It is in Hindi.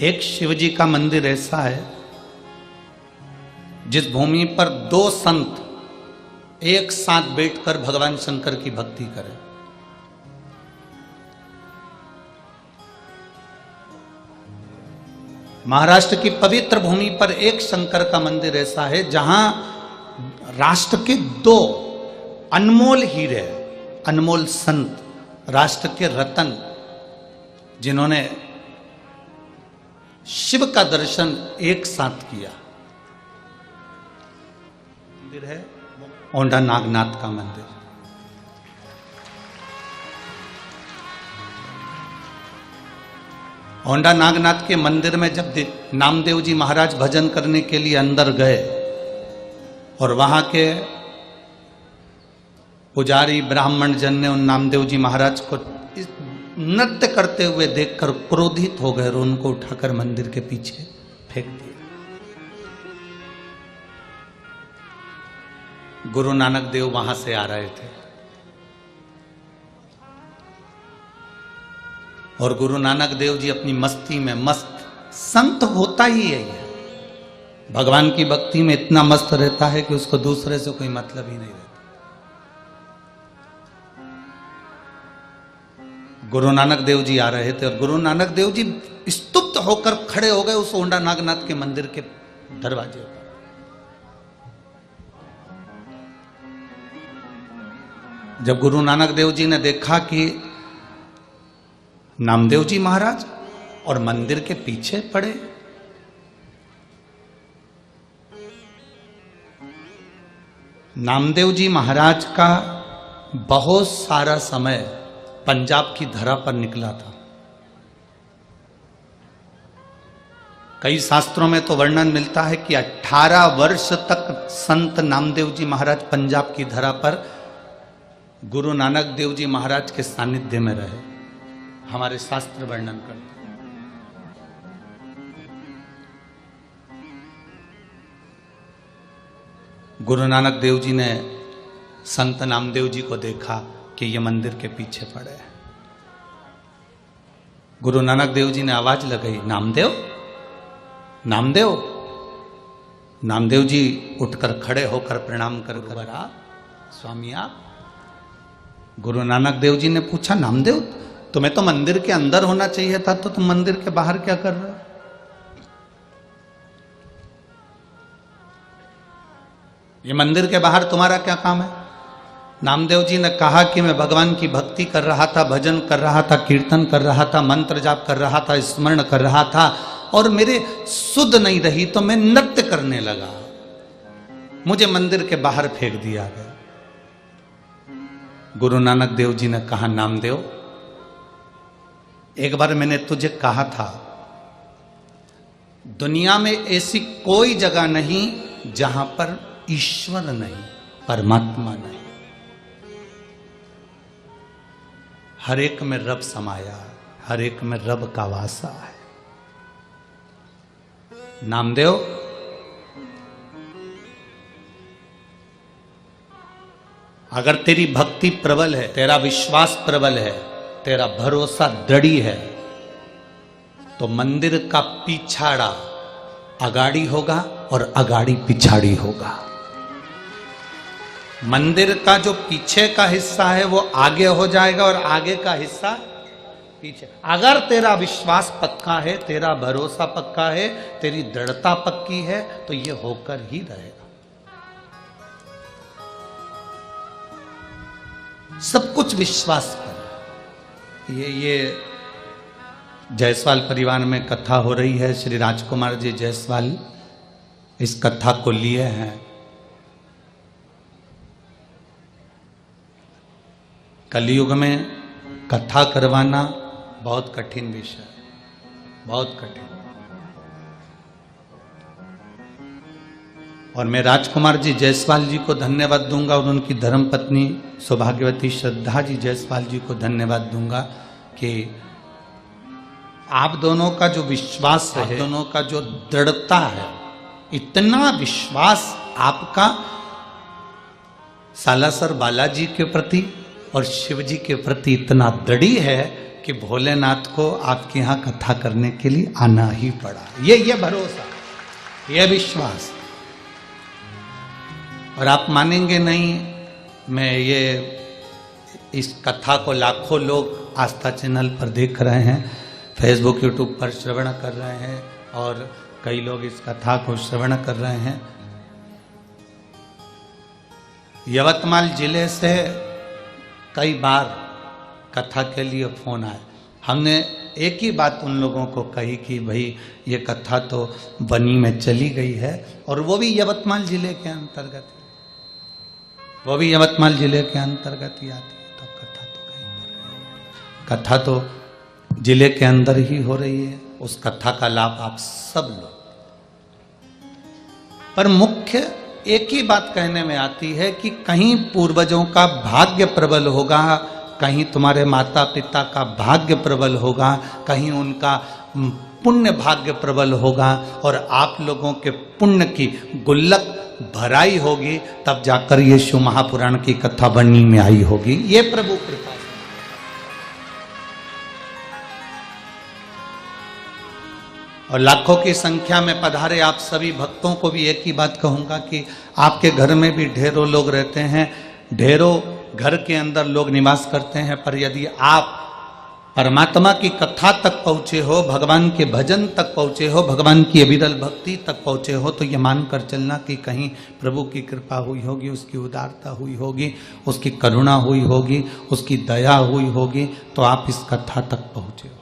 एक शिवजी का मंदिर ऐसा है जिस भूमि पर दो संत एक साथ बैठकर भगवान शंकर की भक्ति करें। महाराष्ट्र की पवित्र भूमि पर एक शंकर का मंदिर ऐसा है जहां राष्ट्र के दो अनमोल हीरे, अनमोल संत, राष्ट्र के रतन, जिन्होंने शिव का दर्शन एक साथ किया, मंदिर है औंढा नागनाथ का मंदिर। औंढा नागनाथ के मंदिर में जब नामदेव जी महाराज भजन करने के लिए अंदर गए और वहां के पुजारी ब्राह्मण जन ने उन नामदेव जी महाराज को नृत्य करते हुए देखकर क्रोधित हो गए और उनको उठाकर मंदिर के पीछे फेंक दिया। गुरु नानक देव वहां से आ रहे थे और गुरु नानक देव जी अपनी मस्ती में मस्त, संत होता ही है, भगवान की भक्ति में इतना मस्त रहता है कि उसको दूसरे से कोई मतलब ही नहीं रहता। गुरु नानक देव जी आ रहे थे और गुरु नानक देव जी स्तुप्त होकर खड़े हो गए उस औंढा नागनाथ के मंदिर के दरवाजे पर। जब गुरु नानक देव जी ने देखा कि नामदेव जी महाराज और मंदिर के पीछे पड़े, नामदेव जी महाराज का बहुत सारा समय पंजाब की धरा पर निकला था। कई शास्त्रों में तो वर्णन मिलता है कि 18 वर्ष तक संत नामदेव जी महाराज पंजाब की धरा पर गुरु नानक देव जी महाराज के सानिध्य में रहे। हमारे शास्त्र वर्णन करते हैं। गुरु नानक देव जी ने संत नामदेव जी को देखा कि ये मंदिर के पीछे पड़े। गुरु नानक देव जी ने आवाज लगाई, नामदेव, नामदेव। नामदेव जी उठकर खड़े होकर प्रणाम कर स्वामी आप। गुरु नानक देव जी ने पूछा, नामदेव तुम्हें तो मंदिर के अंदर होना चाहिए था, तो तुम मंदिर के बाहर क्या कर रहे हो? ये मंदिर के बाहर तुम्हारा क्या काम है? नामदेव जी ने कहा कि मैं भगवान की भक्ति कर रहा था, भजन कर रहा था, कीर्तन कर रहा था, मंत्र जाप कर रहा था, स्मरण कर रहा था और मेरे सुध नहीं रही तो मैं नृत्य करने लगा, मुझे मंदिर के बाहर फेंक दिया गया। गुरु नानक देव जी ने कहा, नामदेव एक बार मैंने तुझे कहा था, दुनिया में ऐसी कोई जगह नहीं जहां पर ईश्वर नहीं, परमात्मा नहीं। हर एक में रब समाया, हर एक में रब का वासा है। नामदेव अगर तेरी भक्ति प्रबल है, तेरा विश्वास प्रबल है, तेरा भरोसा दृढ़ है, तो मंदिर का पिछाड़ा अगाड़ी होगा और अगाड़ी पिछाड़ी होगा। मंदिर का जो पीछे का हिस्सा है वो आगे हो जाएगा और आगे का हिस्सा पीछे। अगर तेरा विश्वास पक्का है, तेरा भरोसा पक्का है, तेरी दृढ़ता पक्की है, तो ये होकर ही रहेगा। सब कुछ विश्वास कर। ये जायसवाल परिवार में कथा हो रही है। श्री राजकुमार जी जायसवाल इस कथा को लिए हैं। कलयुग में कथा करवाना बहुत कठिन विषय है, बहुत कठिन। और मैं राजकुमार जी जायसवाल जी को धन्यवाद दूंगा और उनकी धर्मपत्नी सौभाग्यवती श्रद्धा जी जायसवाल जी को धन्यवाद दूंगा कि आप दोनों का जो विश्वास है, दोनों का जो दृढ़ता है, इतना विश्वास आपका सालासर बालाजी के प्रति और शिव जी के प्रति इतना दृढ़ है कि भोलेनाथ को आपके यहाँ कथा करने के लिए आना ही पड़ा। ये भरोसा, ये विश्वास। और आप मानेंगे नहीं, मैं ये इस कथा को लाखों लोग आस्था चैनल पर देख रहे हैं, फेसबुक यूट्यूब पर श्रवण कर रहे हैं, और कई लोग इस कथा को श्रवण कर रहे हैं। यवतमाल जिले से कई बार कथा के लिए फोन आए। हमने एक ही बात उन लोगों को कही कि भाई ये कथा तो बनी में चली गई है, और वो भी यवतमाल जिले के अंतर्गत, वो भी यवतमाल जिले के अंतर्गत ही आती है। तो कथा तो कहीं पर, कथा तो जिले के अंदर ही हो रही है, उस कथा का लाभ आप सब लो। पर मुख्य एक ही बात कहने में आती है कि कहीं पूर्वजों का भाग्य प्रबल होगा, कहीं तुम्हारे माता पिता का भाग्य प्रबल होगा, कहीं उनका पुण्य भाग्य प्रबल होगा, और आप लोगों के पुण्य की गुल्लक भराई होगी, तब जाकर ये शिव महापुराण की कथा बनने में आई होगी। ये प्रभु कृपा। और लाखों की संख्या में पधारे आप सभी भक्तों को भी एक ही बात कहूंगा कि आपके घर में भी ढेरों लोग रहते हैं, ढेरों घर के अंदर लोग निवास करते हैं, पर यदि आप परमात्मा की कथा तक पहुंचे हो, भगवान के भजन तक पहुंचे हो, भगवान की अविरल भक्ति तक पहुंचे हो, तो ये मानकर चलना कि कहीं प्रभु की कृपा हुई होगी, उसकी उदारता हुई होगी, उसकी करुणा हुई होगी, उसकी दया हुई होगी, तो आप इस कथा तक पहुंचे हो।